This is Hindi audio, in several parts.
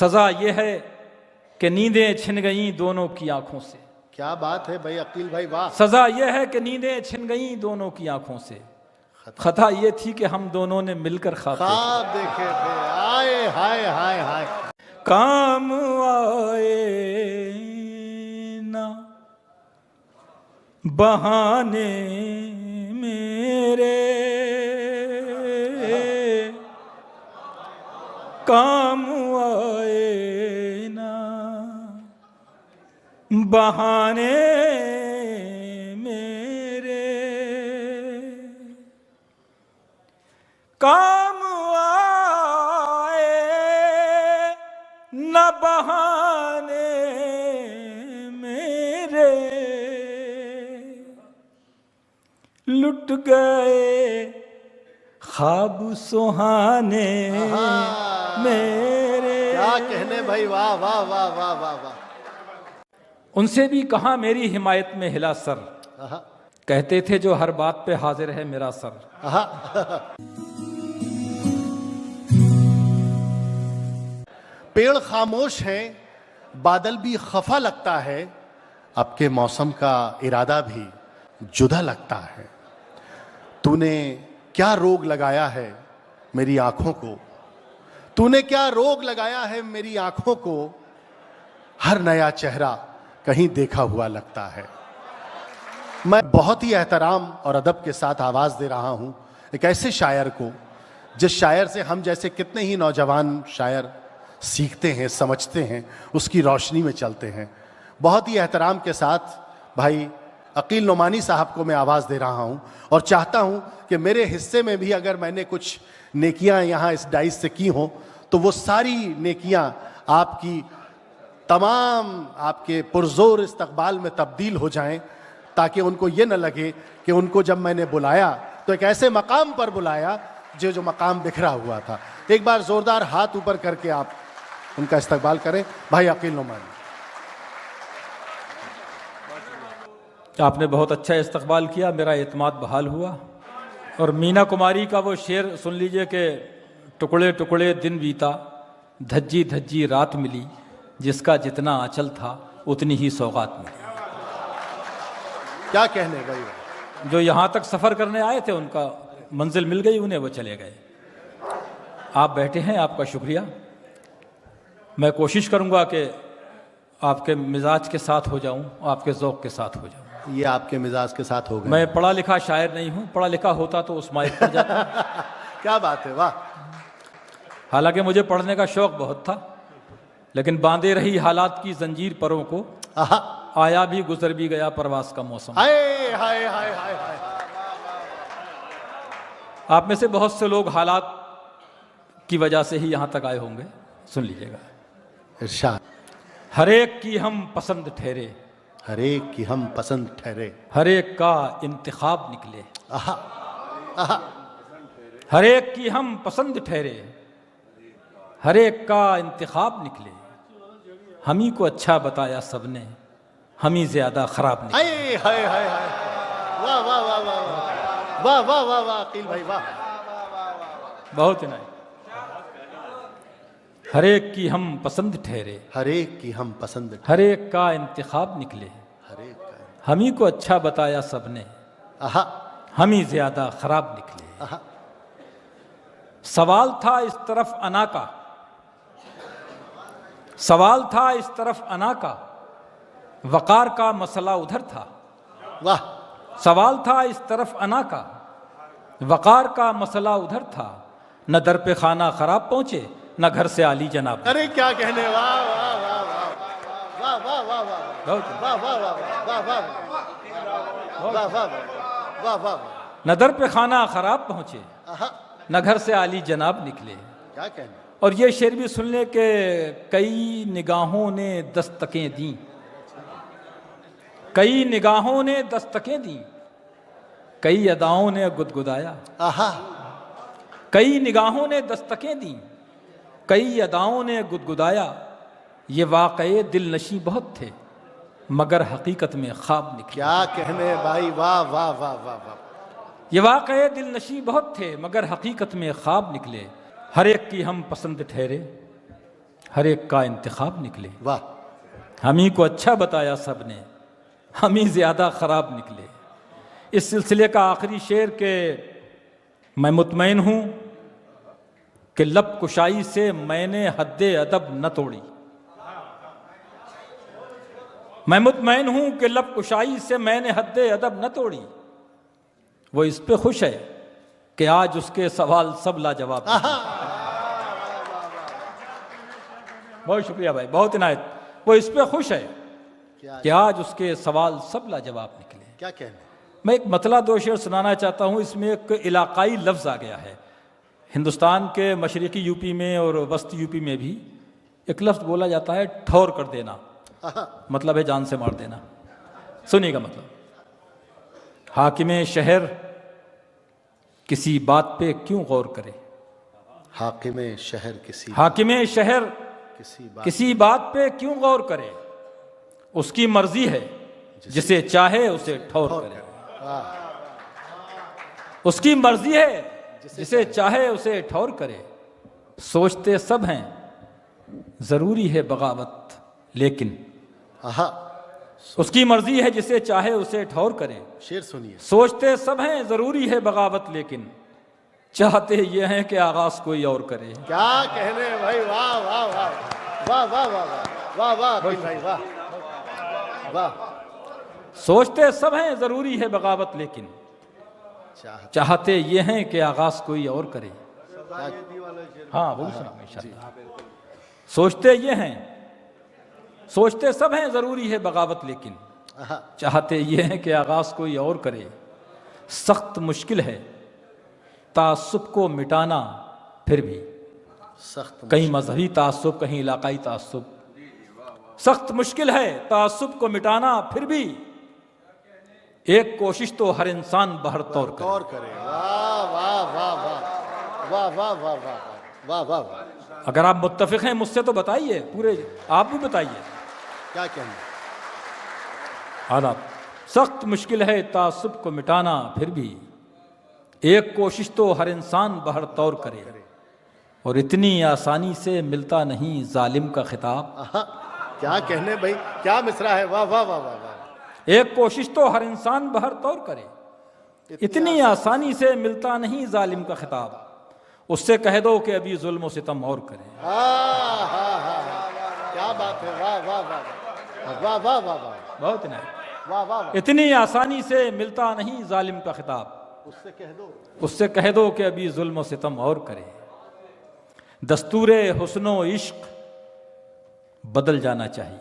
सजा ये है कि नींदें छिन गईं दोनों की आंखों से। क्या बात है भाई अकील भाई, वाह। सजा ये है कि नींदें छिन गईं दोनों की आंखों से, खता ये थी कि हम दोनों ने मिलकर ख्वाब देखे थे। आए हाय हाय हाय, काम आए ना बहाने मेरे, काम आए ना बहाने मेरे, काम आए न बहाने मेरे, लुट गए ख्वाब सुहाने मेरे। क्या कहने भाई, वाह वाह वाह वाह वाह वाह। उनसे भी कहा मेरी हिमायत में हिला सर, कहते थे जो हर बात पे हाजिर है मेरा सर। पेड़ खामोश हैं, बादल भी खफा लगता है, अब के मौसम का इरादा भी जुदा लगता है। तूने क्या रोग लगाया है मेरी आंखों को, तूने क्या रोग लगाया है मेरी आंखों को, हर नया चेहरा कहीं देखा हुआ लगता है। मैं बहुत ही एहतराम और अदब के साथ आवाज दे रहा हूं एक ऐसे शायर को जिस शायर से हम जैसे कितने ही नौजवान शायर सीखते हैं, समझते हैं, उसकी रोशनी में चलते हैं। बहुत ही एहतराम के साथ भाई अकील नोमानी साहब को मैं आवाज़ दे रहा हूं और चाहता हूं कि मेरे हिस्से में भी अगर मैंने कुछ नेकियां यहां इस डाइस से की हों तो वो सारी नेकियां आपकी तमाम आपके पुरजोर इस्तकबाल में तब्दील हो जाएं, ताकि उनको ये न लगे कि उनको जब मैंने बुलाया तो एक ऐसे मकाम पर बुलाया जो मकाम बिखरा हुआ था। एक बार जोरदार हाथ ऊपर करके आप उनका इस्तकबाल करें भाई अकील नोमानी। आपने बहुत अच्छा इस्तकबाल किया, मेरा एतमाद बहाल हुआ। और मीना कुमारी का वो शेर सुन लीजिए कि टुकड़े टुकड़े दिन बीता, धज्जी धज्जी रात मिली, जिसका जितना आंचल था उतनी ही सौगात मिली। क्या कहने भाई, जो यहाँ तक सफ़र करने आए थे उनका मंजिल मिल गई, उन्हें वो चले गए। आप बैठे हैं, आपका शुक्रिया। मैं कोशिश करूँगा कि आपके मिजाज के साथ हो जाऊँ, आपके ज़ौक़ के साथ हो जाऊँ। ये आपके मिजाज के साथ हो गए। मैं पढ़ा लिखा शायर नहीं हूँ, पढ़ा लिखा होता तो उस माइक पर जाता। क्या बात है, वाह। हालांकि मुझे पढ़ने का शौक बहुत था, लेकिन बांधे रही हालात की जंजीर परों को, आया भी गुजर भी गया परवास का मौसम। हाय हाय हाय हाय हाय। आप में से बहुत से लोग हालात की वजह से ही यहां तक आए होंगे, सुन लीजिएगा। इरशाद। हर एक की हम पसंद ठहरे, हर एक की हम पसंद ठहरे, हर एक का इंतखाब निकले। आहा आहा। हर एक की हम पसंद ठहरे, हर एक का इंतखाब निकले, हम ही को अच्छा बताया सबने, हम ही ज्यादा खराब निकले। हाय हाय हाय हाय, वाह वाह वाह वाह वाह वाह वाह वाह अकील भाई, वाह। बहुत इनायत। हर एक की हम पसंद ठहरे, हर एक की हम पसंद, हर एक का इंतखाब निकले, हर एक का, हम ही को अच्छा बताया सबने, आहा, हम ही ज्यादा खराब निकले। आहा। सवाल था इस तरफ अना का, सवाल था इस तरफ अना का, वकार का मसला उधर था। वाह। सवाल था इस तरफ अना का, वकार का मसला उधर था, न दर पे खाना खराब पहुंचे, न घर से आली जनाब। अरे क्या कहने, वाह वाह वाह वाह वाह वाह वाह वाह वाह वाह वाह वाह वाह वाह वाह। न दर पे खाना खराब पहुंचे, न घर से आली जनाब निकले। क्या कहने। और ये शेर भी सुन ले कि कई निगाहों ने दस्तकें दी, कई निगाहों ने दस्तकें दी, कई अदाओं ने गुदगुदाया। आहा। कई निगाहों ने दस्तकें दी, कई अदाओं ने गुदगुदाया, ये वाक़ये दिल नशी बहुत थे, मगर हकीकत में ख्वाब निकले। क्या कहने भाई, वाह वाह वाह वाह वाह। ये वाक़ये दिल नशी बहुत थे, मगर हकीकत में ख्वाब निकले। हर एक की हम पसंद ठहरे, हर एक का इंतखाब निकले। वाह, हम ही को अच्छा बताया सबने, हम ही ज्यादा खराब निकले। इस सिलसिले का आखिरी शेर के मैं मुतमईन हूं कि लब कुशाई से मैंने हद्दे अदब न तोड़ी। मैं मुतमईन हूं कि लब कुशाई से मैंने हद्दे अदब न तोड़ी। वो इस पे खुश है कि आज उसके सवाल सब लाजवाब। बहुत शुक्रिया भाई, बहुत इनायत। वो इस पे खुश है कि आज उसके सवाल सब लाजवाब निकले। क्या कहने। मैं एक मतला दो शेर सुनाना चाहता हूं। इसमें एक इलाकाई लफ्ज़ आ गया है। हिंदुस्तान के मशरक़ी यूपी में और वस्ती यूपी में भी एक लफ्ज़ बोला जाता है, ठौर कर देना। मतलब है जान से मार देना। सुनिएगा मतलब। हाकिमे शहर किसी बात पे क्यों गौर करे। हाकिमे शहर हाकिमे शहर किसी किसी बात पे क्यों गौर करे। उसकी मर्जी है जिसे चाहे उसे ठौर करे। उसकी मर्जी है जिसे चाहे उसे ठौर करे। सोचते सब हैं जरूरी है बगावत लेकिन। उसकी मर्जी है जिसे चाहे उसे ठौर करे। शेर सुनिए। सोचते सब हैं जरूरी है बगावत लेकिन चाहते ये हैं कि आगाज कोई और करे। क्या कहने भाई, वाह वाह वाह वाह वाह वाह वाह वाह भाई, वाह वाह। सोचते सब हैं जरूरी है बगावत लेकिन चाहते ये हैं कि आगाज कोई और करे। हाँ वो भी सुना इंशाअल्लाह। सोचते सब हैं जरूरी है बगावत लेकिन चाहते ये हैं कि आगाज कोई और करे। सख्त मुश्किल है तासुब को मिटाना फिर भी। कहीं मजहबी तासुब, कहीं इलाकाई तासुब। सख्त मुश्किल है तासुब को मिटाना फिर भी एक कोशिश तो हर इंसान बहर तौर करे। वाह वाह वाह वाह वाह वाह वाह वाह वाह वाह। अगर आप मुत्तफिक हैं मुझसे तो बताइए, पूरे आप भी बताइए क्या कहना। आदाब। सख्त मुश्किल है तासुब को मिटाना फिर भी एक कोशिश तो हर इंसान बहर तौर करे। और इतनी आसानी से मिलता नहीं जालिम का खिताब। क्या कहने भाई, क्या मिसरा है। वाह वाह वाह वाह वाह। एक कोशिश तो हर इंसान बहर तौर करे। इतनी आसानी से मिलता नहीं जालिम का खिताब। उससे कह दो कि अभी जुल्म सितम और करे। क्या बात है। वाह वाह वाह वाह वाह वाह वाह। बहुत नहीं। वाह वाह। इतनी आसानी से मिलता नहीं जालिम का खिताब। उससे कह दो कि अभी जुल्म सितम और करे। दस्तूरे हुस्नो इश्क बदल जाना चाहिए।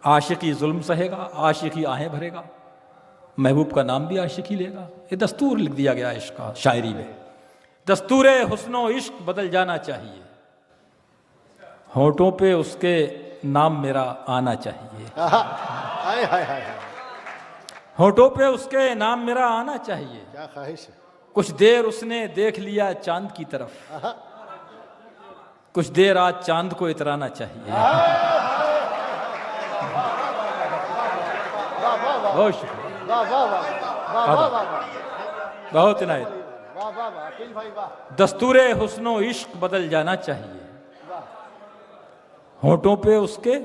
आशिकी जुल्म सहेगा, आशिकी आहें भरेगा, महबूब का नाम भी आशिकी लेगा। ये दस्तूर लिख दिया गया इश्क का शायरी में। दस्तूरे हुस्नो इश्क बदल जाना चाहिए। होठों पे उसके नाम मेरा आना चाहिए। हाय हाय हाय। होठों पे उसके नाम मेरा आना चाहिए। क्या ख्वाहिश है। कुछ देर उसने देख लिया चांद की तरफ। कुछ देर आज चांद को इतराना चाहिए। बहुत शुक्रिया, बहुत इनायत। दस्तूरे हुस्नो इश्क बदल जाना चाहिए। होठों पे उसके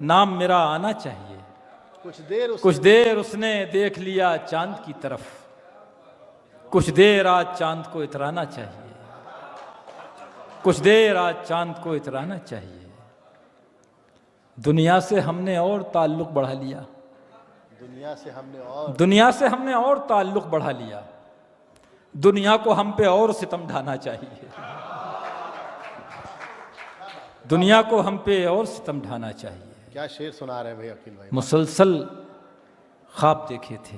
नाम मेरा आना चाहिए। कुछ देर उसने देख लिया चांद की तरफ। कुछ देर आज चांद को इतराना चाहिए। कुछ देर आज चांद को इतराना चाहिए। दुनिया से हमने और ताल्लुक बढ़ा लिया। दुनिया से हमने और ताल्लुक बढ़ा लिया। दुनिया को हम पे और सितम ढाना चाहिए। दुनिया को हम पे और सितम ढाना चाहिए। क्या शेर सुना रहे हैं भाई अकील भाई। मुसलसल ख्वाब देखे थे,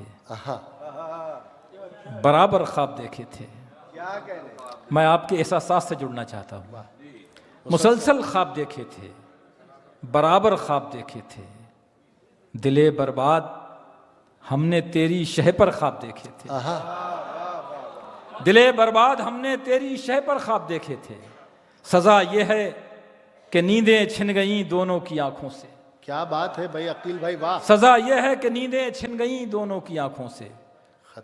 बराबर ख्वाब देखे थे। मैं आपके एहसासात से जुड़ना चाहता हूँ। मुसलसल ख्वाब देखे थे, बराबर ख्वाब देखे थे। दिले बर्बाद हमने तेरी शह पर ख्वाब देखे थे। दिले बर्बाद हमने तेरी शह पर ख्वाब देखे थे। सजा ये है कि नींदें छिन गईं दोनों की आंखों से। क्या बात है भाई अकील भाई, वाह। सजा ये है कि नींदें छिन गईं दोनों की आंखों से।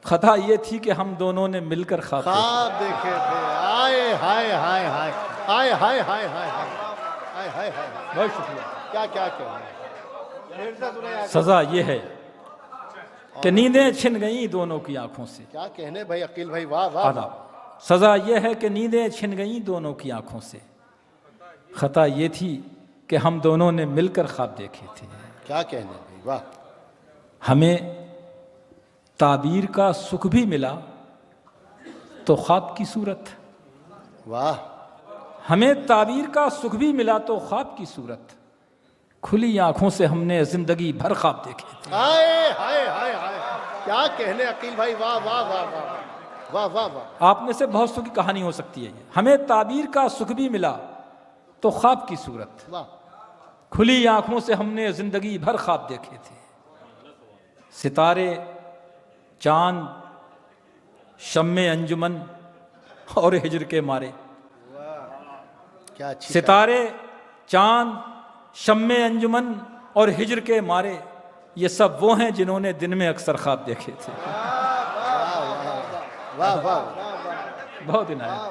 खता ये थी कि हम दोनों ने मिलकर ख्वाब देखे थे। हाय हाय हाय हाय हाय हाय हाय हाय। हाय हाय हाय, बहुत शुक्रिया। क्या क्या कहने, सजा ये है कि नींदें छिन गई दोनों की आंखों से। क्या कहने भाई अकील भाई, वाह वाह। आदाब। सजा ये है कि नींदें छिन गई दोनों की आंखों से। खता ये थी कि हम दोनों ने मिलकर ख्वाब देखे थे। क्या कहने भाई, वाह। हमें ताबीर का सुख भी मिला तो ख्वाब की सूरत, वाह। हमें ताबीर का सुख भी मिला तो ख्वाब की सूरत। खुली आंखों से हमने जिंदगी भर ख्वाब देखे थे। हाय हाय हाय हाय, क्या कहने अकील भाई, वाह वाह वाह वाह वाह वाह वाह। आप में से बहुत सौ की कहानी हो सकती है ये। हमें ताबीर का सुख भी मिला तो ख्वाब की सूरत, वाह। खुली आंखों से हमने जिंदगी भर ख्वाब देखे थे। सितारे, चांद, शम्मे अंजुमन और हिजर के मारे। क्या अच्छी सितारे, चांद, शम्मे अंजुमन और हिजर के मारे, ये सब वो हैं जिन्होंने दिन में अक्सर ख्वाब देखे थे। वाह वाह। बहुत इनायत।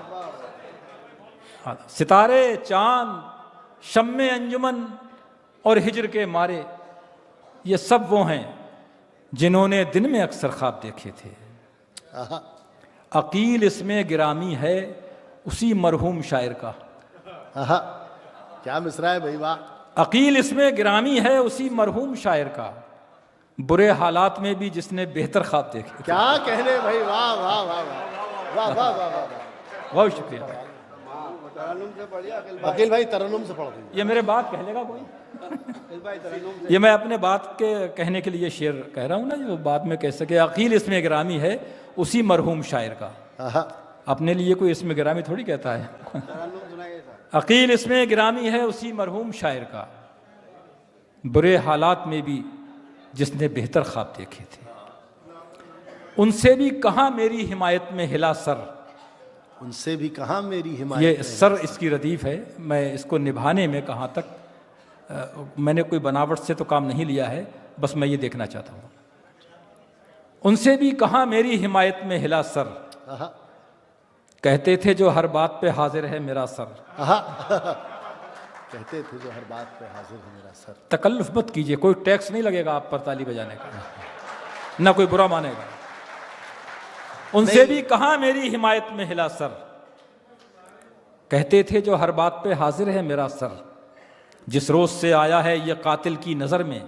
सितारे, चांद, शम्मे अंजुमन और हिजर के मारे, ये सब वो हैं जिन्होंने दिन में अक्सर ख्वाब देखे थे। आहा, अकील इसमें गिरामी है उसी मरहूम शायर का। आहा, क्या मिसरा है भाई, वाह। अकील इसमें गिरामी है उसी मरहूम शायर का, बुरे हालात में भी जिसने बेहतर ख्वाब देखे। क्या कहने भाई, वाह वाह वाह वाह वाह वाह वाह। बहुत शुक्रिया। अकील भाई तरन्नुम से पढ़ दीजिए। ये मेरे बात कह लेगा कोई? ये मैं अपने बात के कहने के लिए शेर कह रहा हूँ ना, जो बाद में कह सके। अकील इसमें गिरामी है उसी मरहूम शायर का। आहा, अपने लिए कोई इसमें गिरामी थोड़ी कहता है। अकील इसमें गिरामी है उसी मरहूम शायर का, बुरे हालात में भी जिसने बेहतर ख्वाब देखे थे। उनसे भी कहाँ मेरी हिमायत में हिला सर। उनसे भी कहाँ मेरी हिमायत ये में। सर इसकी रदीफ है। मैं इसको निभाने में कहाँ तक मैंने कोई बनावट से तो काम नहीं लिया है, बस मैं ये देखना चाहता हूँ। उनसे भी कहाँ मेरी हिमायत में हिला सर, आहा, कहते थे जो हर बात पे हाजिर है मेरा सर। आहा, कहते थे जो हर बात पे हाजिर है मेरा सर। तकल्लुफ मत कीजिए, कोई टैक्स नहीं लगेगा आप पर ताली बजाने का, ना कोई बुरा मानेगा। उनसे भी कहाँ मेरी हिमायत में हिला सर, कहते थे जो हर बात पे हाजिर है मेरा सर। जिस रोज से आया है ये कातिल की नजर में,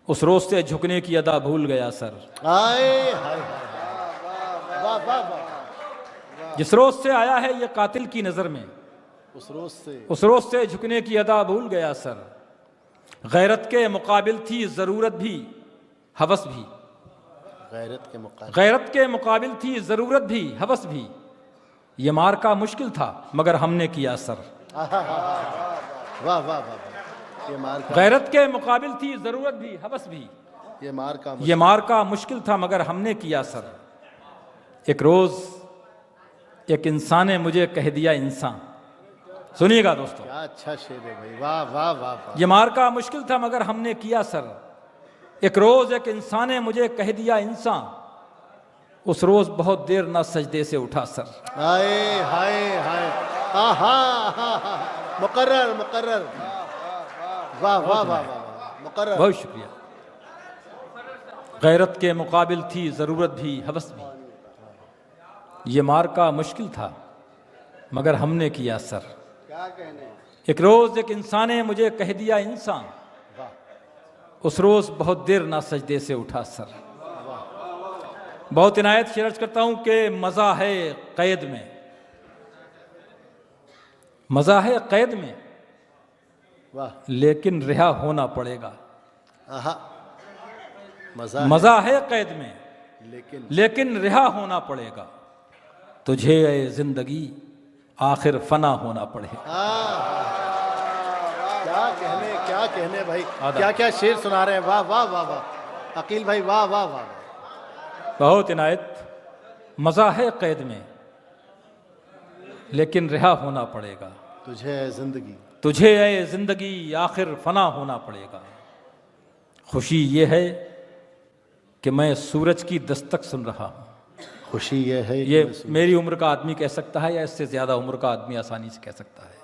उस रोज से झुकने की अदा भूल गया सर। हाय हाय हाय, वाह वाह वाह। जिस रोज से आया है ये कातिल की नजर में, उस रोज से झुकने की अदा भूल गया सर। गैरत के मुकाबिल थी जरूरत भी हवस भी, गैरत के मुकाबिल थी जरूरत भी हवस भी। ये मार का मुश्किल था मगर हमने किया सर। वाह वाह वाह। ये मार का, गैरत के मुकाबिल थी जरूरत भी हवस भी। ये मार का मुश्किल था मगर हमने किया सर। एक रोज एक इंसान ने मुझे कह दिया इंसान। सुनिएगा दोस्तों, क्या अच्छा शेर है भाई, वाह वाह वाह वाह। ये मार का मुश्किल था मगर हमने किया सर। एक रोज एक इंसान ने मुझे कह दिया इंसान, उस रोज बहुत देर ना सजदे से उठा सर। हाय हाय हाय, आहा आहा, मुकर्रर मुकर्रर, वाह वाह वाह वाह, मुकर्रर। बहुत शुक्रिया। गैरत के मुकाबिल थी जरूरत भी हवस भी। ये मार का मुश्किल था मगर हमने किया सर। क्या कहने। एक रोज एक इंसान ने मुझे कह दिया इंसान, उस रोज बहुत देर ना सजदे से उठा सर। बहुत इनायत से अर्ज करता हूं कि मजा है कैद में, मजा है कैद में, वाह। लेकिन रिहा होना पड़ेगा। आहा, मजा है कैद में लेकिन रिहा होना पड़ेगा। तुझे ए जिंदगी आखिर फना होना पड़ेगा। क्या कहने भाई, क्या क्या शेर सुना रहे हैं, वाह वाह वाह वाह। अकील भाई वाह वाह वाह। बहुत इनायत। मजा है कैद में लेकिन रिहा होना पड़ेगा। तुझे ए जिंदगी आखिर फना होना पड़ेगा। खुशी ये है कि मैं सूरज की दस्तक सुन रहा हूँ। खुशी ये है, ये मेरी उम्र का आदमी कह सकता है या इससे ज्यादा उम्र का आदमी आसानी से कह सकता है।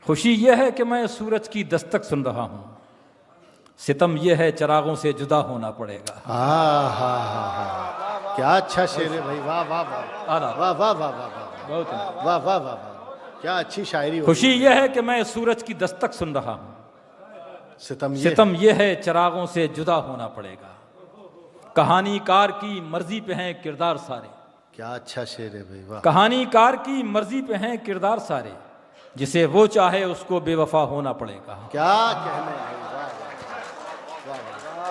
खुशी यह है कि मैं सूरज की दस्तक सुन रहा हूं, सितम यह है चरागों से जुदा होना पड़ेगा। हा, क्या अच्छा शेर है भाई, वाह वाह वाह आधा वाह वाह वाह वाह बहुत है। वाह वाह वाह वाह, क्या अच्छी शायरी हो खुशी रही है। यह है कि मैं सूरज की दस्तक सुन रहा हूं, सितम यह है चरागों से जुदा होना पड़ेगा। कहानीकार की मर्जी पे हैं किरदार सारे, क्या अच्छा शेर है भाई, वाह। कहानीकार की मर्जी पे हैं किरदार सारे, जिसे वो चाहे उसको बेवफा होना पड़ेगा। क्या कहने भाई, वाह वाह वाह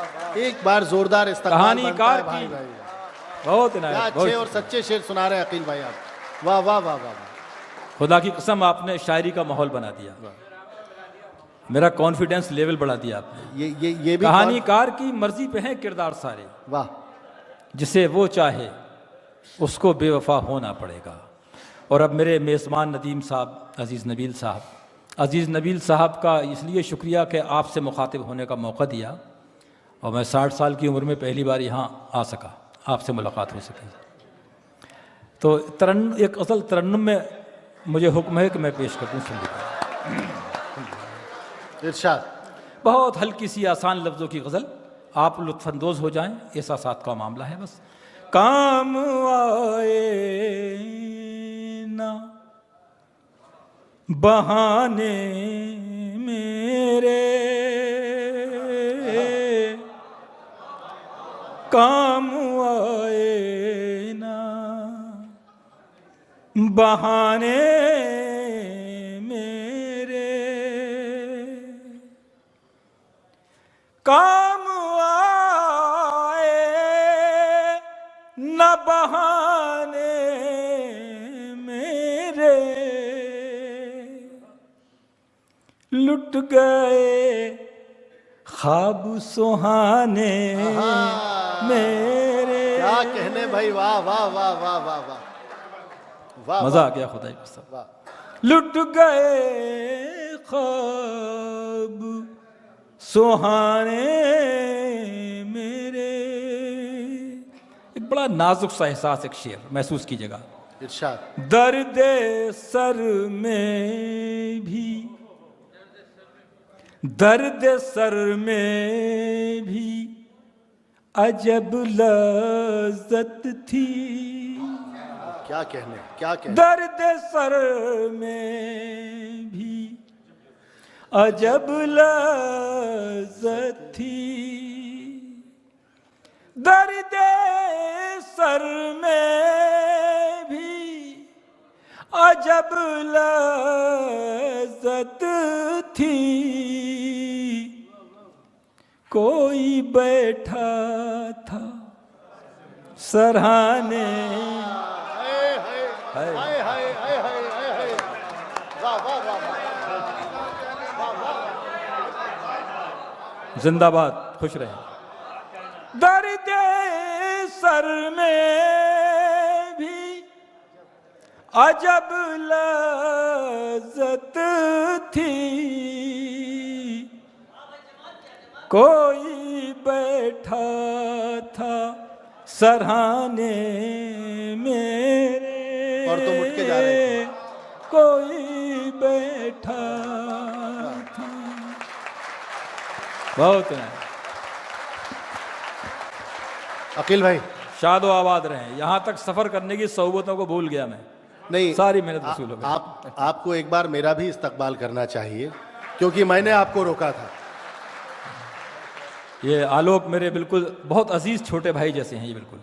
वाह। एक बार जोरदार इस्तकबाल बनता कहानीकार है भाई की भाई, बहुत क्या इनायत, अच्छे और बहुत सच्चे शेर सुना रहे हैं अकील भाई आप, वाह वाह वाह वाह। खुदा की कसम आपने शायरी का माहौल बना दिया, मेरा कॉन्फिडेंस लेवल बढ़ा दिया आपने। ये भी कहानीकार की मर्जी पे हैं किरदार सारे, वाह। जिसे वो चाहे उसको बेवफा होना पड़ेगा। और अब मेरे मेज़बान नदीम साहब, अज़ीज़ नबील साहब, अज़ीज़ नबील साहब का इसलिए शुक्रिया कि आपसे मुखातिब होने का मौका दिया और मैं 60 साल की उम्र में पहली बार यहाँ आ सका, आपसे मुलाकात हो सकी। तो एक असल तरन्नुम में मुझे हुक्म है कि मैं पेश कर दूँ, सुन लीजिए। इरशाद। बहुत हल्की सी आसान लफ्ज़ों की गज़ल, आप लुत्फ़अंदोज़ हो जाएं, ऐसा साथ का मामला है बस। काम आए ना बहाने मेरे, काम आए ना बहाने मेरे, काम आए न बहाने मेरे, लुट गए ख्वाब सुहाने मेरे। क्या कहने भाई, वाह वाह वाह वाह वाह वाह वाह। मजा आ गया खुदा की कसम। वाह। लुट गए ख्वाब सुहाने मेरे। एक बड़ा नाजुक सा एहसास, एक शेर महसूस कीजिएगा। इरशाद। दर्द सर में भी, दर्द सर में भी अजब लज़्ज़त थी, क्या कहने, क्या कहने। दर्द सर में भी अजब लज़्ज़त थी, दर्द सर में भी अजब लज़्ज़त थी, कोई बैठा था सराहने। हाय हाय हाय हाय हाय हाय, वाह वाह वाह वाह। जिंदाबाद, खुश रहे। दर्द सर में भी अजब लज़्ज़त थी, कोई बैठा था सराहने मेरे, और तुम उठ के जा रहे थे। कोई बैठा था। बहुत है। अकील भाई, शादो आबाद रहे। यहां तक सफर करने की सोबतों को भूल गया मैं, नहीं सारी मेहनत वसूल हो गई। आपको एक बार मेरा भी इस्तकबाल करना चाहिए, क्योंकि मैंने आपको रोका था। ये आलोक मेरे बिल्कुल बहुत अजीज छोटे भाई जैसे हैं ये, बिल्कुल।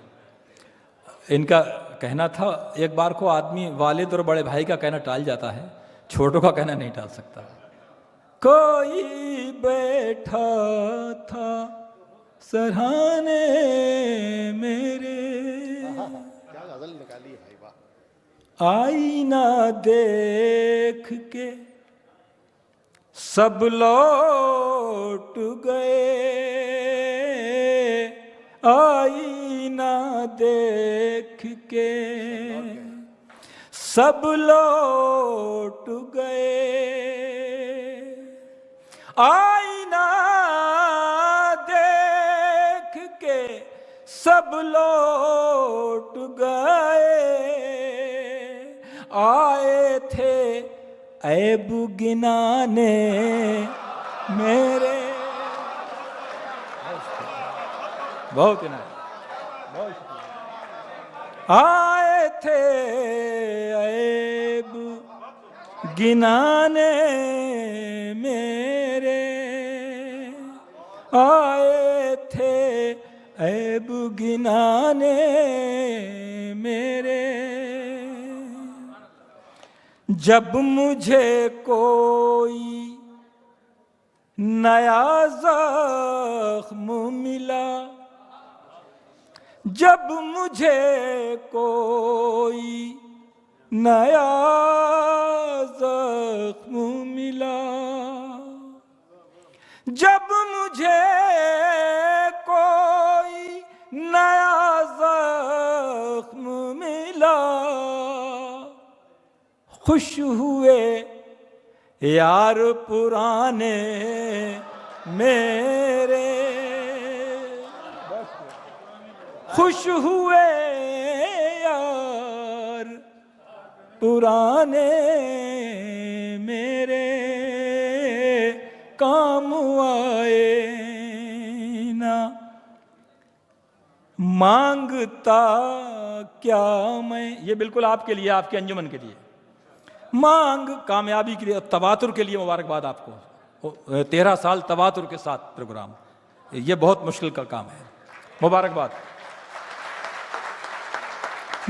इनका कहना था, एक बार को आदमी वालिद और बड़े भाई का कहना टाल जाता है, छोटों का कहना नहीं टाल सकता। कोई बैठा था सराहने मेरे, क्या गजल निकाली है भाई, वाह। आईना देख के सब लौट गए, आईना देख के सब लौट गए, आईना देख के सब लौट गए, आए थे ऐब गिनाने मेरे। बहुत इनायत, बहुत शुक्रिया। आए थे ऐब गिनाने मेरे, आए थे ऐब गिनाने मेरे। जब मुझे कोई नया जख्म मिला, जब मुझे कोई नया जख्म मिला, जब मुझे कोई नया जख्म मिला, खुश हुए यार पुराने मेरे, खुश हुए यार पुराने मेरे, काम आए ना। मांगता क्या मैं, ये बिल्कुल आपके लिए, आपके अंजुमन के लिए, मांग कामयाबी के लिए, तवातुर के लिए मुबारकबाद आपको। 13 साल तवातुर के साथ प्रोग्राम, ये बहुत मुश्किल का काम है, मुबारकबाद।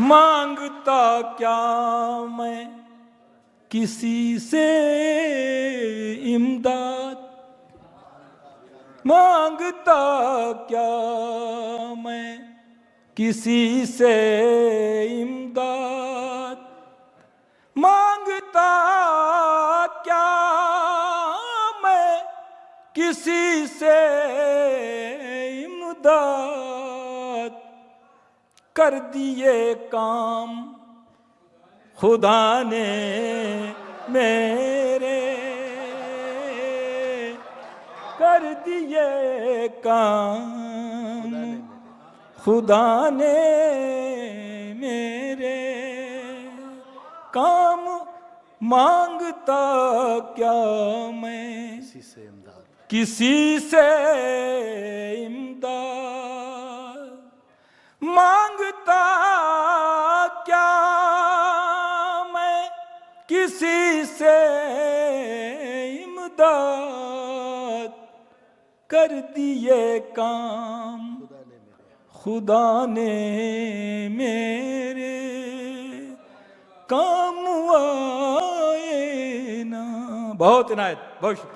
मांगता क्या मैं किसी से इमदाद, मांगता क्या मैं किसी से इमदाद, मांगता क्या मैं किसी से इमदाद, कर दिए काम खुदा ने मेरे, कर दिए काम खुदा ने मेरे, काम मांगता क्या मैं किसी से इमदाद, मांगता क्या मैं किसी से इमदाद, कर दिए काम खुदा ने मेरे, काम आए ना। बहुत इनायत, बहुत शुक्रिया।